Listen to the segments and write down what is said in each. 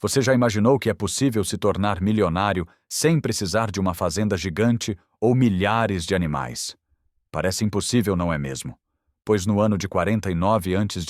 Você já imaginou que é possível se tornar milionário sem precisar de uma fazenda gigante ou milhares de animais? Parece impossível, não é mesmo? Pois no ano de 49 a.C.,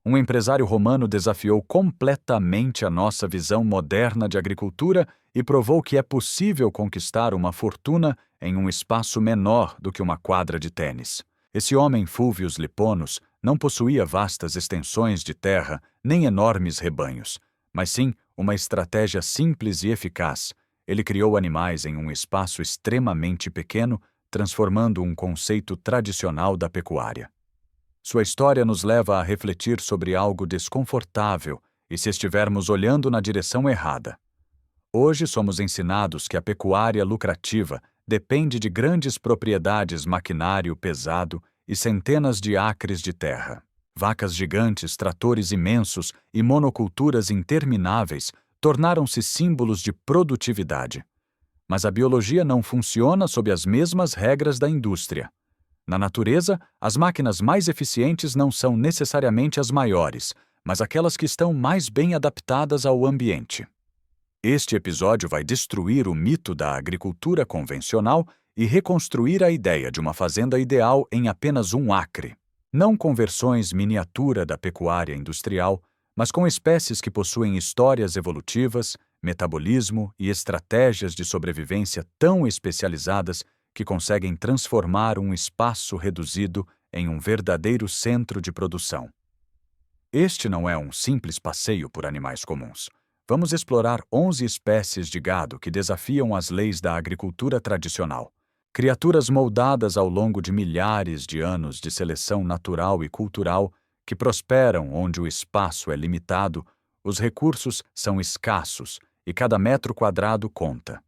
um empresário romano desafiou completamente a nossa visão moderna de agricultura e provou que é possível conquistar uma fortuna em um espaço menor do que uma quadra de tênis. Esse homem, Fulvius Liponus, não possuía vastas extensões de terra nem enormes rebanhos, mas sim uma estratégia simples e eficaz. Ele criou animais em um espaço extremamente pequeno, transformando um conceito tradicional da pecuária. Sua história nos leva a refletir sobre algo desconfortável e se estivermos olhando na direção errada. Hoje somos ensinados que a pecuária lucrativa depende de grandes propriedades, maquinário pesado e centenas de acres de terra. Vacas gigantes, tratores imensos e monoculturas intermináveis tornaram-se símbolos de produtividade. Mas a biologia não funciona sob as mesmas regras da indústria. Na natureza, as máquinas mais eficientes não são necessariamente as maiores, mas aquelas que estão mais bem adaptadas ao ambiente. Este episódio vai destruir o mito da agricultura convencional e reconstruir a ideia de uma fazenda ideal em apenas 1 acre. Não com versões miniatura da pecuária industrial, mas com espécies que possuem histórias evolutivas, metabolismo e estratégias de sobrevivência tão especializadas que conseguem transformar um espaço reduzido em um verdadeiro centro de produção. Este não é um simples passeio por animais comuns. Vamos explorar 11 espécies de gado que desafiam as leis da agricultura tradicional. Criaturas moldadas ao longo de milhares de anos de seleção natural e cultural que prosperam onde o espaço é limitado, os recursos são escassos e cada metro quadrado conta.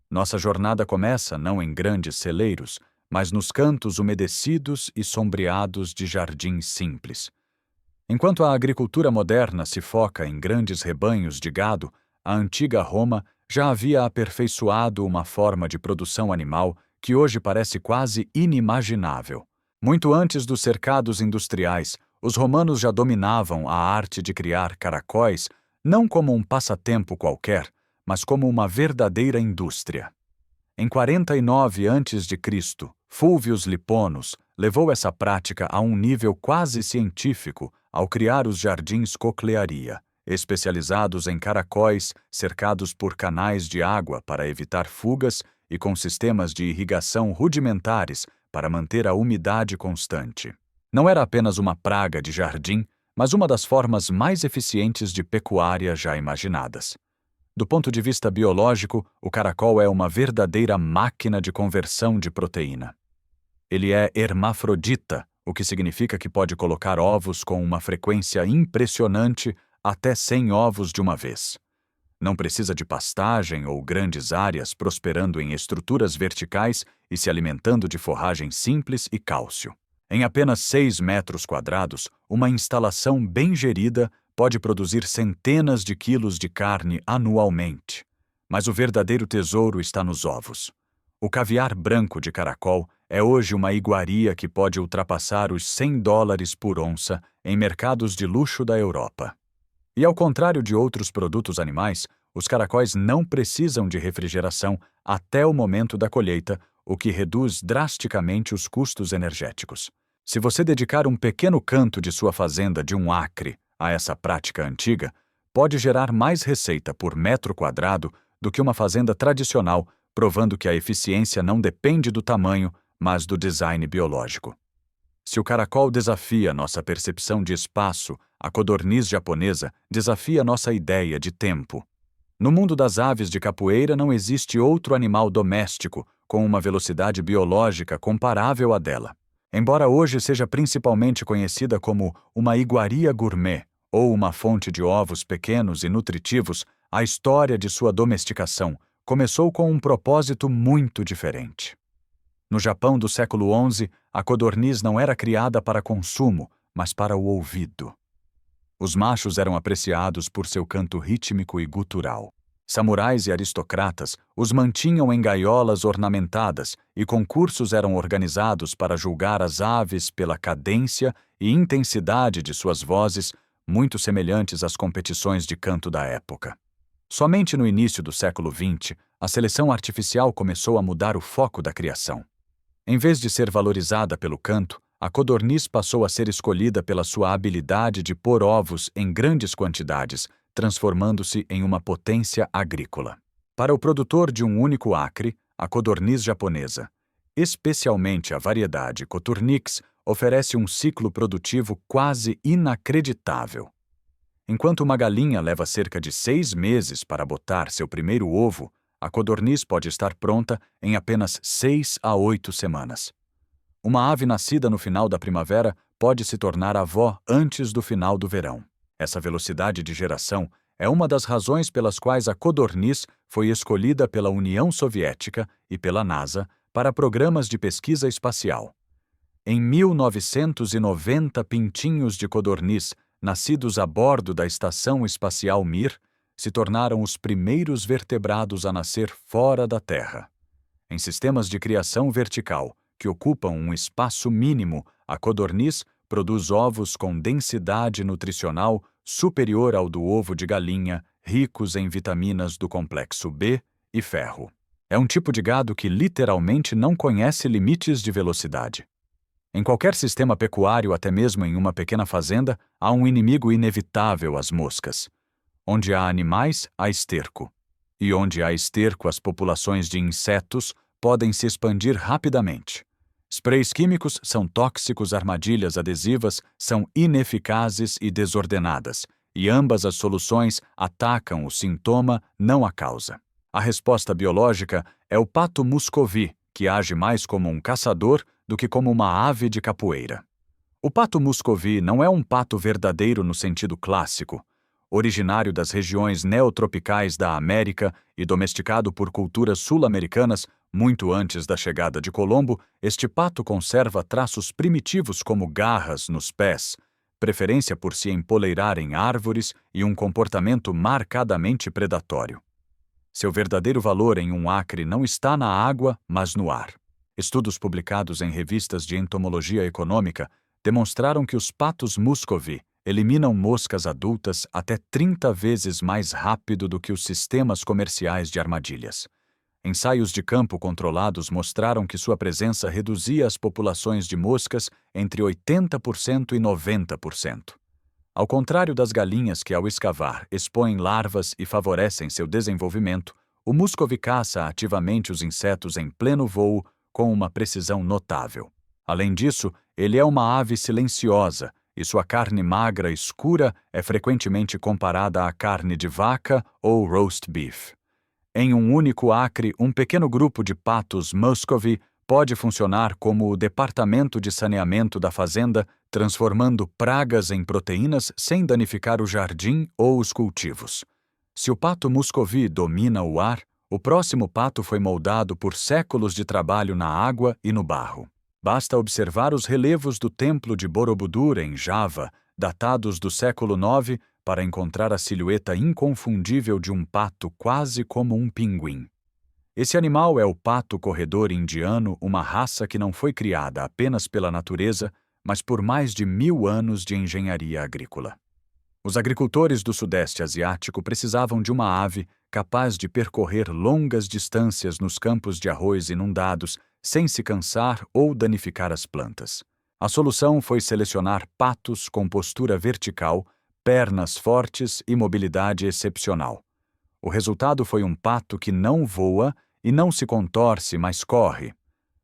Nossa jornada começa não em grandes celeiros, mas nos cantos umedecidos e sombreados de jardins simples. Enquanto a agricultura moderna se foca em grandes rebanhos de gado, a antiga Roma já havia aperfeiçoado uma forma de produção animal que hoje parece quase inimaginável. Muito antes dos cercados industriais, os romanos já dominavam a arte de criar caracóis não como um passatempo qualquer, mas como uma verdadeira indústria. Em 49 a.C., Fulvius Liponus levou essa prática a um nível quase científico ao criar os jardins Cochlearia, especializados em caracóis cercados por canais de água para evitar fugas e com sistemas de irrigação rudimentares para manter a umidade constante. Não era apenas uma praga de jardim, mas uma das formas mais eficientes de pecuária já imaginadas. Do ponto de vista biológico, o caracol é uma verdadeira máquina de conversão de proteína. Ele é hermafrodita, o que significa que pode colocar ovos com uma frequência impressionante, até 100 ovos de uma vez. Não precisa de pastagem ou grandes áreas, prosperando em estruturas verticais e se alimentando de forragem simples e cálcio. Em apenas 6 metros quadrados, uma instalação bem gerida pode produzir centenas de quilos de carne anualmente. Mas o verdadeiro tesouro está nos ovos. O caviar branco de caracol é hoje uma iguaria que pode ultrapassar os $100 por onça em mercados de luxo da Europa. E ao contrário de outros produtos animais, os caracóis não precisam de refrigeração até o momento da colheita, o que reduz drasticamente os custos energéticos. Se você dedicar um pequeno canto de sua fazenda de 1 acre a essa prática antiga, pode gerar mais receita por metro quadrado do que uma fazenda tradicional, provando que a eficiência não depende do tamanho, mas do design biológico. Se o caracol desafia nossa percepção de espaço, a codorniz japonesa desafia nossa ideia de tempo. No mundo das aves de capoeira não existe outro animal doméstico com uma velocidade biológica comparável à dela. Embora hoje seja principalmente conhecida como uma iguaria gourmet ou uma fonte de ovos pequenos e nutritivos, a história de sua domesticação começou com um propósito muito diferente. No Japão do século XI, a codorniz não era criada para consumo, mas para o ouvido. Os machos eram apreciados por seu canto rítmico e gutural. Samurais e aristocratas os mantinham em gaiolas ornamentadas e concursos eram organizados para julgar as aves pela cadência e intensidade de suas vozes, muito semelhantes às competições de canto da época. Somente no início do século XX, a seleção artificial começou a mudar o foco da criação. Em vez de ser valorizada pelo canto, a codorniz passou a ser escolhida pela sua habilidade de pôr ovos em grandes quantidades, transformando-se em uma potência agrícola. Para o produtor de um único acre, a codorniz japonesa, especialmente a variedade Coturnix, oferece um ciclo produtivo quase inacreditável. Enquanto uma galinha leva cerca de 6 meses para botar seu primeiro ovo, a codorniz pode estar pronta em apenas 6 a 8 semanas. Uma ave nascida no final da primavera pode se tornar avó antes do final do verão. Essa velocidade de geração é uma das razões pelas quais a codorniz foi escolhida pela União Soviética e pela NASA para programas de pesquisa espacial. Em 1990, pintinhos de codorniz, nascidos a bordo da Estação Espacial Mir, se tornaram os primeiros vertebrados a nascer fora da Terra. Em sistemas de criação vertical, que ocupam um espaço mínimo, a codorniz produz ovos com densidade nutricional superior ao do ovo de galinha, ricos em vitaminas do complexo B e ferro. É um tipo de gado que literalmente não conhece limites de velocidade. Em qualquer sistema pecuário, até mesmo em uma pequena fazenda, há um inimigo inevitável: as moscas. Onde há animais, há esterco. E onde há esterco, as populações de insetos podem se expandir rapidamente. Sprays químicos são tóxicos, armadilhas adesivas são ineficazes e desordenadas, e ambas as soluções atacam o sintoma, não a causa. A resposta biológica é o pato muscovi, que age mais como um caçador do que como uma ave de capoeira. O pato muscovi não é um pato verdadeiro no sentido clássico. Originário das regiões neotropicais da América e domesticado por culturas sul-americanas muito antes da chegada de Colombo, este pato conserva traços primitivos como garras nos pés, preferência por se empoleirar em árvores e um comportamento marcadamente predatório. Seu verdadeiro valor em um acre não está na água, mas no ar. Estudos publicados em revistas de entomologia econômica demonstraram que os patos muscovi eliminam moscas adultas até 30 vezes mais rápido do que os sistemas comerciais de armadilhas. Ensaios de campo controlados mostraram que sua presença reduzia as populações de moscas entre 80% e 90%. Ao contrário das galinhas que, ao escavar, expõem larvas e favorecem seu desenvolvimento, o muscovi caça ativamente os insetos em pleno voo com uma precisão notável. Além disso, ele é uma ave silenciosa, e sua carne magra escura é frequentemente comparada à carne de vaca ou roast beef. Em um único acre, um pequeno grupo de patos muscovi pode funcionar como o departamento de saneamento da fazenda, transformando pragas em proteínas sem danificar o jardim ou os cultivos. Se o pato muscovi domina o ar, o próximo pato foi moldado por séculos de trabalho na água e no barro. Basta observar os relevos do templo de Borobudur, em Java, datados do século IX, para encontrar a silhueta inconfundível de um pato quase como um pinguim. Esse animal é o pato corredor indiano, uma raça que não foi criada apenas pela natureza, mas por mais de 1000 anos de engenharia agrícola. Os agricultores do Sudeste Asiático precisavam de uma ave capaz de percorrer longas distâncias nos campos de arroz inundados, sem se cansar ou danificar as plantas. A solução foi selecionar patos com postura vertical, pernas fortes e mobilidade excepcional. O resultado foi um pato que não voa e não se contorce, mas corre.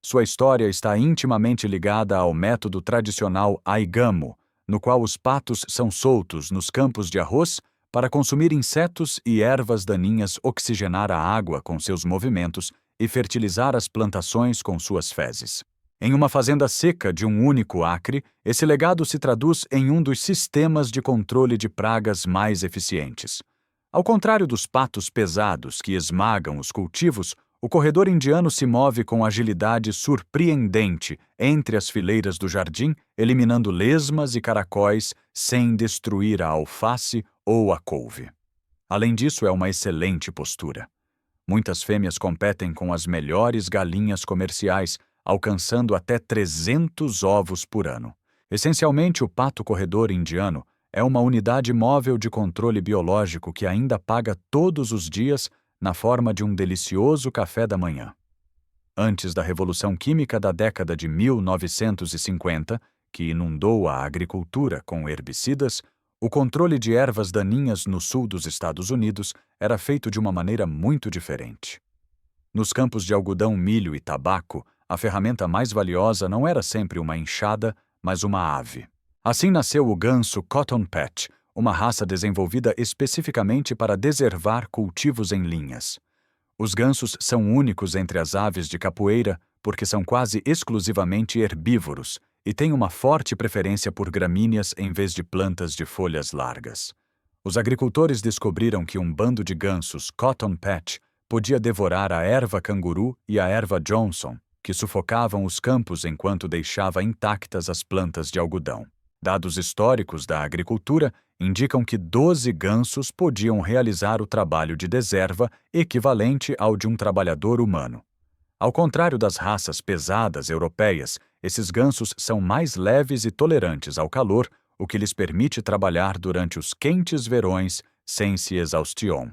Sua história está intimamente ligada ao método tradicional Aigamo, no qual os patos são soltos nos campos de arroz para consumir insetos e ervas daninhas, oxigenar a água com seus movimentos e fertilizar as plantações com suas fezes. Em uma fazenda seca de um único acre, esse legado se traduz em um dos sistemas de controle de pragas mais eficientes. Ao contrário dos patos pesados que esmagam os cultivos, o corredor indiano se move com agilidade surpreendente entre as fileiras do jardim, eliminando lesmas e caracóis sem destruir a alface ou a couve. Além disso, é uma excelente postura. Muitas fêmeas competem com as melhores galinhas comerciais, alcançando até 300 ovos por ano. Essencialmente, o pato corredor indiano é uma unidade móvel de controle biológico que ainda paga todos os dias na forma de um delicioso café da manhã. Antes da Revolução Química da década de 1950, que inundou a agricultura com herbicidas, o controle de ervas daninhas no sul dos Estados Unidos era feito de uma maneira muito diferente. Nos campos de algodão, milho e tabaco, a ferramenta mais valiosa não era sempre uma enxada, mas uma ave. Assim nasceu o ganso Cotton Patch, uma raça desenvolvida especificamente para deservar cultivos em linhas. Os gansos são únicos entre as aves de capoeira porque são quase exclusivamente herbívoros e têm uma forte preferência por gramíneas em vez de plantas de folhas largas. Os agricultores descobriram que um bando de gansos Cotton Patch podia devorar a erva canguru e a erva Johnson, que sufocavam os campos enquanto deixava intactas as plantas de algodão. Dados históricos da agricultura indicam que 12 gansos podiam realizar o trabalho de deserva equivalente ao de um trabalhador humano. Ao contrário das raças pesadas europeias, esses gansos são mais leves e tolerantes ao calor, o que lhes permite trabalhar durante os quentes verões sem se exaustión.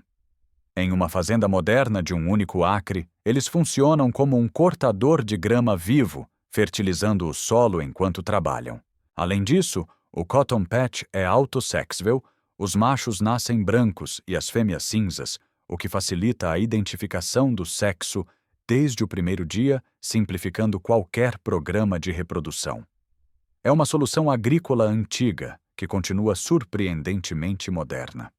Em uma fazenda moderna de um único acre, eles funcionam como um cortador de grama vivo, fertilizando o solo enquanto trabalham. Além disso, o Cotton Patch é autossexual, os machos nascem brancos e as fêmeas cinzas, o que facilita a identificação do sexo desde o primeiro dia, simplificando qualquer programa de reprodução. É uma solução agrícola antiga, que continua surpreendentemente moderna.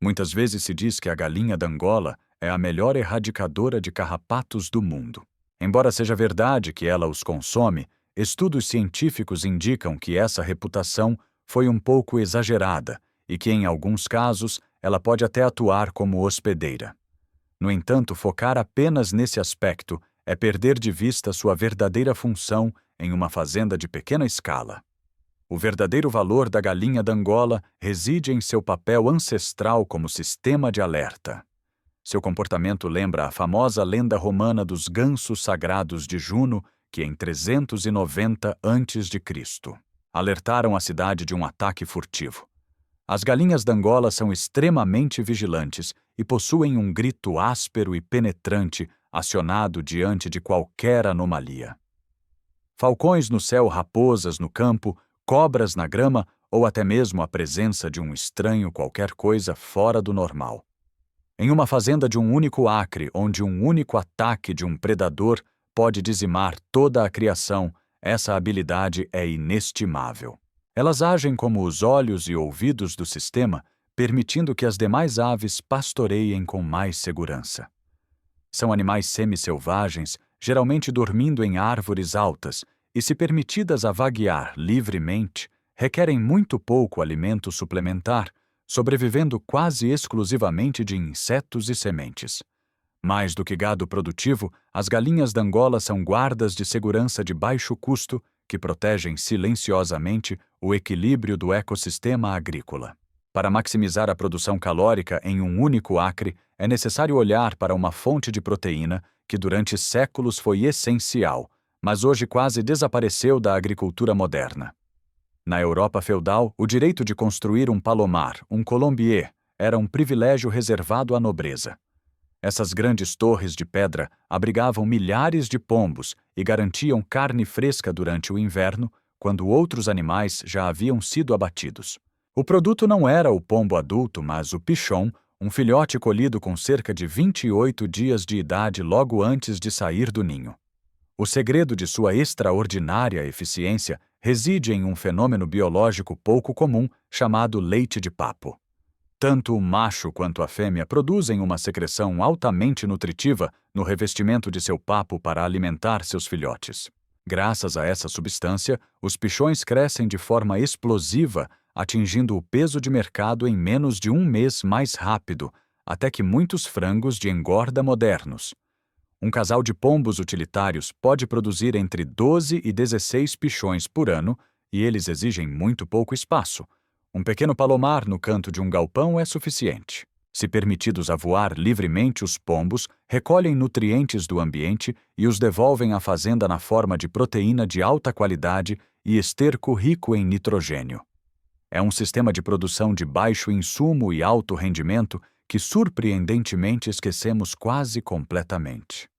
Muitas vezes se diz que a galinha d'Angola é a melhor erradicadora de carrapatos do mundo. Embora seja verdade que ela os consome, estudos científicos indicam que essa reputação foi um pouco exagerada e que, em alguns casos, ela pode até atuar como hospedeira. No entanto, focar apenas nesse aspecto é perder de vista sua verdadeira função em uma fazenda de pequena escala. O verdadeiro valor da galinha d'Angola reside em seu papel ancestral como sistema de alerta. Seu comportamento lembra a famosa lenda romana dos gansos sagrados de Juno, que em 390 a.C. alertaram a cidade de um ataque furtivo. As galinhas d'Angola são extremamente vigilantes e possuem um grito áspero e penetrante acionado diante de qualquer anomalia. Falcões no céu, raposas no campo, cobras na grama ou até mesmo a presença de um estranho, qualquer coisa fora do normal. Em uma fazenda de um único acre, onde um único ataque de um predador pode dizimar toda a criação, essa habilidade é inestimável. Elas agem como os olhos e ouvidos do sistema, permitindo que as demais aves pastoreiem com mais segurança. São animais semi-selvagens, geralmente dormindo em árvores altas, e se permitidas a vaguear livremente, requerem muito pouco alimento suplementar, sobrevivendo quase exclusivamente de insetos e sementes. Mais do que gado produtivo, as galinhas d'Angola são guardas de segurança de baixo custo que protegem silenciosamente o equilíbrio do ecossistema agrícola. Para maximizar a produção calórica em um único acre, é necessário olhar para uma fonte de proteína que durante séculos foi essencial, mas hoje quase desapareceu da agricultura moderna. Na Europa feudal, o direito de construir um palomar, um colombier, era um privilégio reservado à nobreza. Essas grandes torres de pedra abrigavam milhares de pombos e garantiam carne fresca durante o inverno, quando outros animais já haviam sido abatidos. O produto não era o pombo adulto, mas o pichon, um filhote colhido com cerca de 28 dias de idade logo antes de sair do ninho. O segredo de sua extraordinária eficiência reside em um fenômeno biológico pouco comum chamado leite de papo. Tanto o macho quanto a fêmea produzem uma secreção altamente nutritiva no revestimento de seu papo para alimentar seus filhotes. Graças a essa substância, os pichões crescem de forma explosiva, atingindo o peso de mercado em menos de um mês mais rápido, até que muitos frangos de engorda modernos. Um casal de pombos utilitários pode produzir entre 12 e 16 pichões por ano e eles exigem muito pouco espaço. Um pequeno palomar no canto de um galpão é suficiente. Se permitidos a voar livremente, os pombos recolhem nutrientes do ambiente e os devolvem à fazenda na forma de proteína de alta qualidade e esterco rico em nitrogênio. É um sistema de produção de baixo insumo e alto rendimento que surpreendentemente esquecemos quase completamente.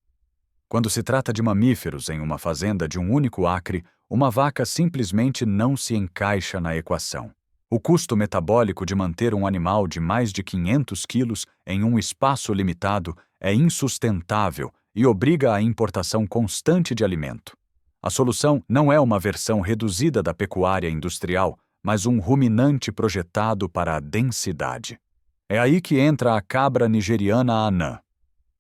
Quando se trata de mamíferos em uma fazenda de um único acre, uma vaca simplesmente não se encaixa na equação. O custo metabólico de manter um animal de mais de 500 quilos em um espaço limitado é insustentável e obriga à importação constante de alimento. A solução não é uma versão reduzida da pecuária industrial, mas um ruminante projetado para a densidade. É aí que entra a cabra nigeriana anã.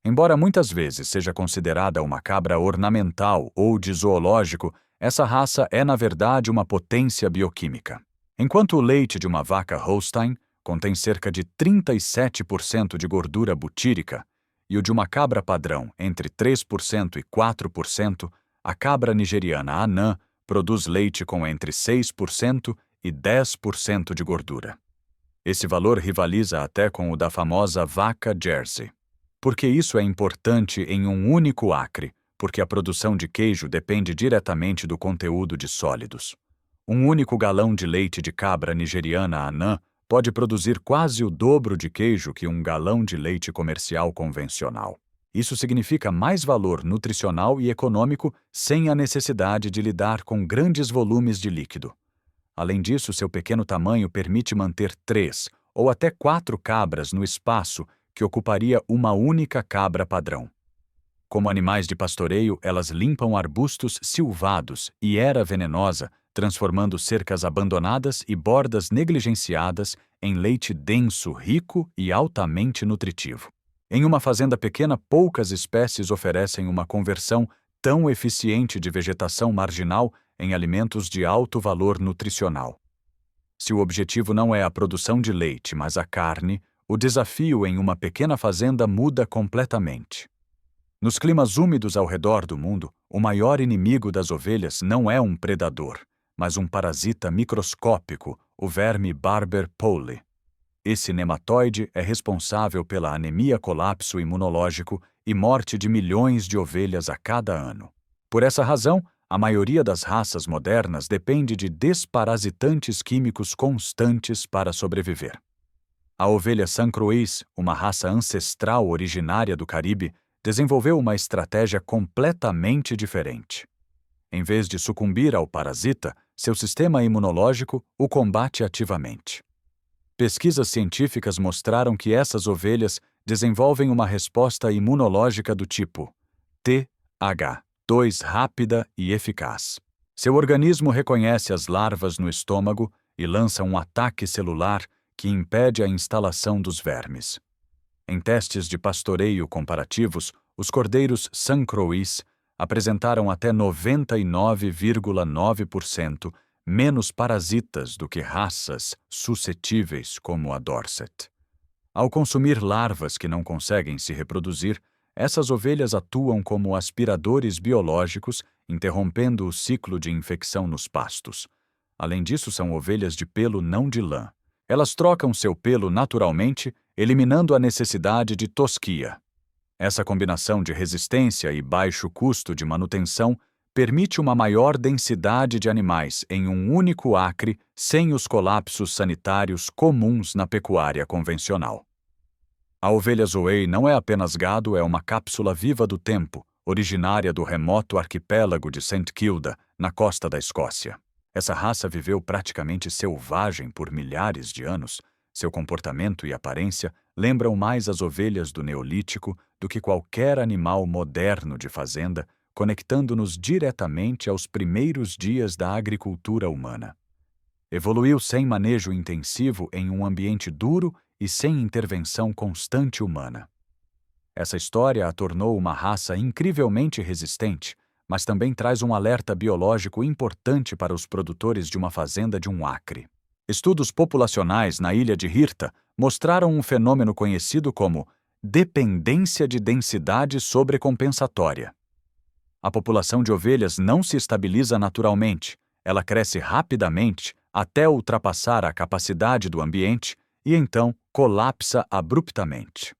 Embora muitas vezes seja considerada uma cabra ornamental ou de zoológico, essa raça é, na verdade, uma potência bioquímica. Enquanto o leite de uma vaca Holstein contém cerca de 37% de gordura butírica e o de uma cabra padrão entre 3% e 4%, a cabra nigeriana anã produz leite com entre 6% e 10% de gordura. Esse valor rivaliza até com o da famosa vaca Jersey. Por que isso é importante em um único acre? Porque a produção de queijo depende diretamente do conteúdo de sólidos. Um único galão de leite de cabra nigeriana anã pode produzir quase o dobro de queijo que um galão de leite comercial convencional. Isso significa mais valor nutricional e econômico sem a necessidade de lidar com grandes volumes de líquido. Além disso, seu pequeno tamanho permite manter 3 ou até 4 cabras no espaço que ocuparia uma única cabra padrão. Como animais de pastoreio, elas limpam arbustos silvados e era venenosa, transformando cercas abandonadas e bordas negligenciadas em leite denso, rico e altamente nutritivo. Em uma fazenda pequena, poucas espécies oferecem uma conversão tão eficiente de vegetação marginal em alimentos de alto valor nutricional. Se o objetivo não é a produção de leite, mas a carne, o desafio em uma pequena fazenda muda completamente. Nos climas úmidos ao redor do mundo, o maior inimigo das ovelhas não é um predador, mas um parasita microscópico, o verme Barber Powley. Esse nematóide é responsável pela anemia, colapso imunológico e morte de milhões de ovelhas a cada ano. Por essa razão, a maioria das raças modernas depende de desparasitantes químicos constantes para sobreviver. A ovelha Sancroix, uma raça ancestral originária do Caribe, desenvolveu uma estratégia completamente diferente. Em vez de sucumbir ao parasita, seu sistema imunológico o combate ativamente. Pesquisas científicas mostraram que essas ovelhas desenvolvem uma resposta imunológica do tipo TH2 rápida e eficaz. Seu organismo reconhece as larvas no estômago e lança um ataque celular que impede a instalação dos vermes. Em testes de pastoreio comparativos, os cordeiros Sancroix apresentaram até 99,9% menos parasitas do que raças suscetíveis como a Dorset. Ao consumir larvas que não conseguem se reproduzir, essas ovelhas atuam como aspiradores biológicos, interrompendo o ciclo de infecção nos pastos. Além disso, são ovelhas de pelo não de lã. Elas trocam seu pelo naturalmente, eliminando a necessidade de tosquia. Essa combinação de resistência e baixo custo de manutenção permite uma maior densidade de animais em um único acre sem os colapsos sanitários comuns na pecuária convencional. A ovelha Zoe não é apenas gado, é uma cápsula viva do tempo, originária do remoto arquipélago de St. Kilda, na costa da Escócia. Essa raça viveu praticamente selvagem por milhares de anos. Seu comportamento e aparência lembram mais as ovelhas do Neolítico do que qualquer animal moderno de fazenda, conectando-nos diretamente aos primeiros dias da agricultura humana. Evoluiu sem manejo intensivo em um ambiente duro e sem intervenção constante humana. Essa história a tornou uma raça incrivelmente resistente, mas também traz um alerta biológico importante para os produtores de uma fazenda de um acre. Estudos populacionais na ilha de Hirta mostraram um fenômeno conhecido como dependência de densidade sobrecompensatória. A população de ovelhas não se estabiliza naturalmente, ela cresce rapidamente até ultrapassar a capacidade do ambiente e então colapsa abruptamente.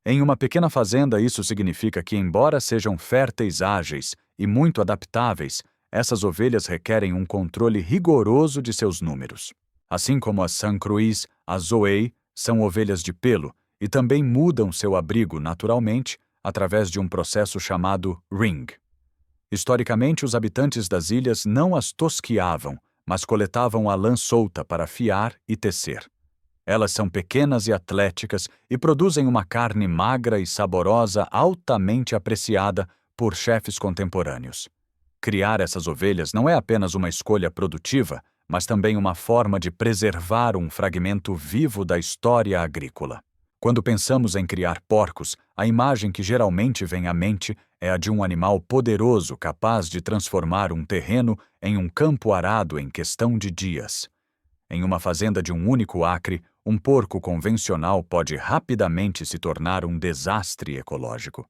Em uma pequena fazenda, isso significa que, embora sejam férteis, ágeis e muito adaptáveis, essas ovelhas requerem um controle rigoroso de seus números. Assim como as San Cruz, as Zoei são ovelhas de pelo e também mudam seu abrigo naturalmente através de um processo chamado ring. Historicamente, os habitantes das ilhas não as tosquiavam, mas coletavam a lã solta para fiar e tecer. Elas são pequenas e atléticas e produzem uma carne magra e saborosa altamente apreciada por chefes contemporâneos. Criar essas ovelhas não é apenas uma escolha produtiva, mas também uma forma de preservar um fragmento vivo da história agrícola. Quando pensamos em criar porcos, a imagem que geralmente vem à mente é a de um animal poderoso capaz de transformar um terreno em um campo arado em questão de dias. Em uma fazenda de um único acre, um porco convencional pode rapidamente se tornar um desastre ecológico.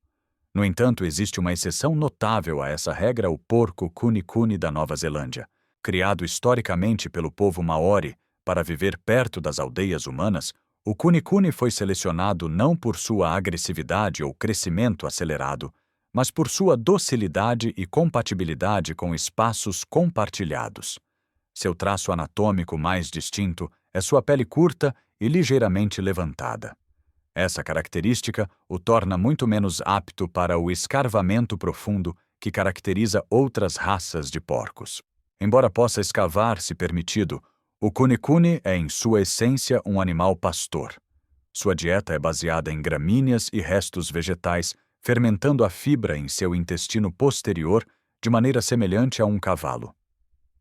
No entanto, existe uma exceção notável a essa regra: o porco cune-cune da Nova Zelândia. Criado historicamente pelo povo maori para viver perto das aldeias humanas, o cune-cune foi selecionado não por sua agressividade ou crescimento acelerado, mas por sua docilidade e compatibilidade com espaços compartilhados. Seu traço anatômico mais distinto é sua pele curta e ligeiramente levantada. Essa característica o torna muito menos apto para o escarvamento profundo que caracteriza outras raças de porcos. Embora possa escavar se permitido, o cune-cune é, em sua essência, um animal pastor. Sua dieta é baseada em gramíneas e restos vegetais, fermentando a fibra em seu intestino posterior de maneira semelhante a um cavalo.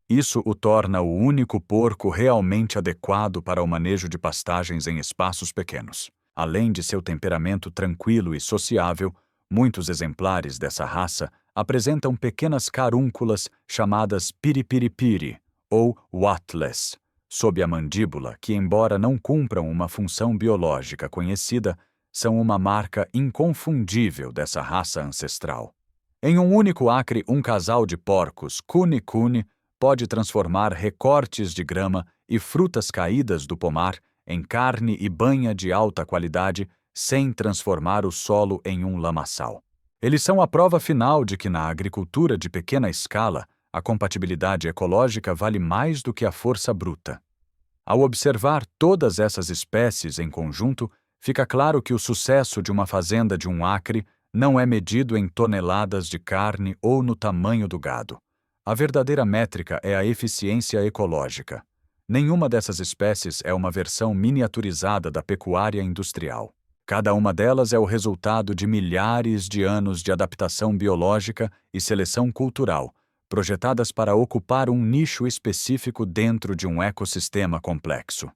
Isso o torna o único porco realmente adequado para o manejo de pastagens em espaços pequenos. Além de seu temperamento tranquilo e sociável, muitos exemplares dessa raça apresentam pequenas carúnculas chamadas piripiripiri, ou wattless, sob a mandíbula que, embora não cumpram uma função biológica conhecida, são uma marca inconfundível dessa raça ancestral. Em um único acre, um casal de porcos cune-cune pode transformar recortes de grama e frutas caídas do pomar em carne e banha de alta qualidade sem transformar o solo em um lamaçal. Eles são a prova final de que na agricultura de pequena escala, a compatibilidade ecológica vale mais do que a força bruta. Ao observar todas essas espécies em conjunto, fica claro que o sucesso de uma fazenda de um acre não é medido em toneladas de carne ou no tamanho do gado. A verdadeira métrica é a eficiência ecológica. Nenhuma dessas espécies é uma versão miniaturizada da pecuária industrial. Cada uma delas é o resultado de milhares de anos de adaptação biológica e seleção cultural, projetadas para ocupar um nicho específico dentro de um ecossistema complexo.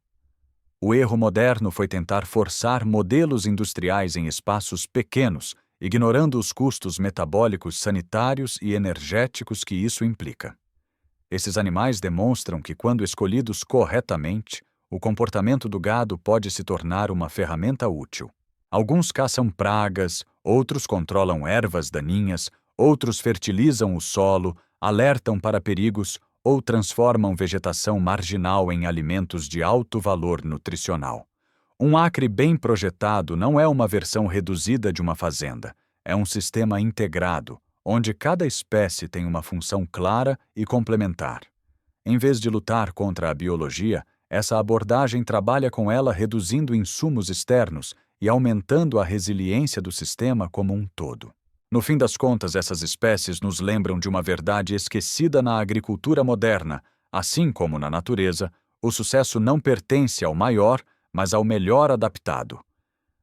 O erro moderno foi tentar forçar modelos industriais em espaços pequenos, ignorando os custos metabólicos, sanitários e energéticos que isso implica. Esses animais demonstram que, quando escolhidos corretamente, o comportamento do gado pode se tornar uma ferramenta útil. Alguns caçam pragas, outros controlam ervas daninhas, outros fertilizam o solo, alertam para perigos ou transformam vegetação marginal em alimentos de alto valor nutricional. Um acre bem projetado não é uma versão reduzida de uma fazenda, é um sistema integrado, onde cada espécie tem uma função clara e complementar. Em vez de lutar contra a biologia, essa abordagem trabalha com ela reduzindo insumos externos e aumentando a resiliência do sistema como um todo. No fim das contas, essas espécies nos lembram de uma verdade esquecida na agricultura moderna: assim como na natureza, o sucesso não pertence ao maior, mas ao melhor adaptado.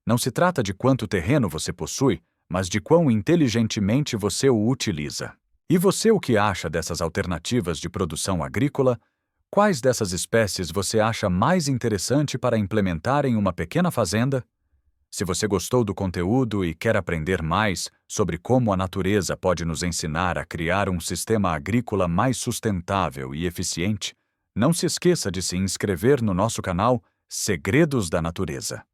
Não se trata de quanto terreno você possui, mas de quão inteligentemente você o utiliza. E você, o que acha dessas alternativas de produção agrícola? Quais dessas espécies você acha mais interessante para implementar em uma pequena fazenda? Se você gostou do conteúdo e quer aprender mais sobre como a natureza pode nos ensinar a criar um sistema agrícola mais sustentável e eficiente, não se esqueça de se inscrever no nosso canal Segredos da Natureza.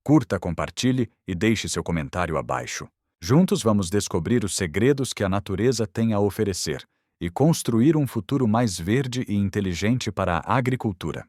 Curta, compartilhe e deixe seu comentário abaixo. Juntos vamos descobrir os segredos que a natureza tem a oferecer e construir um futuro mais verde e inteligente para a agricultura.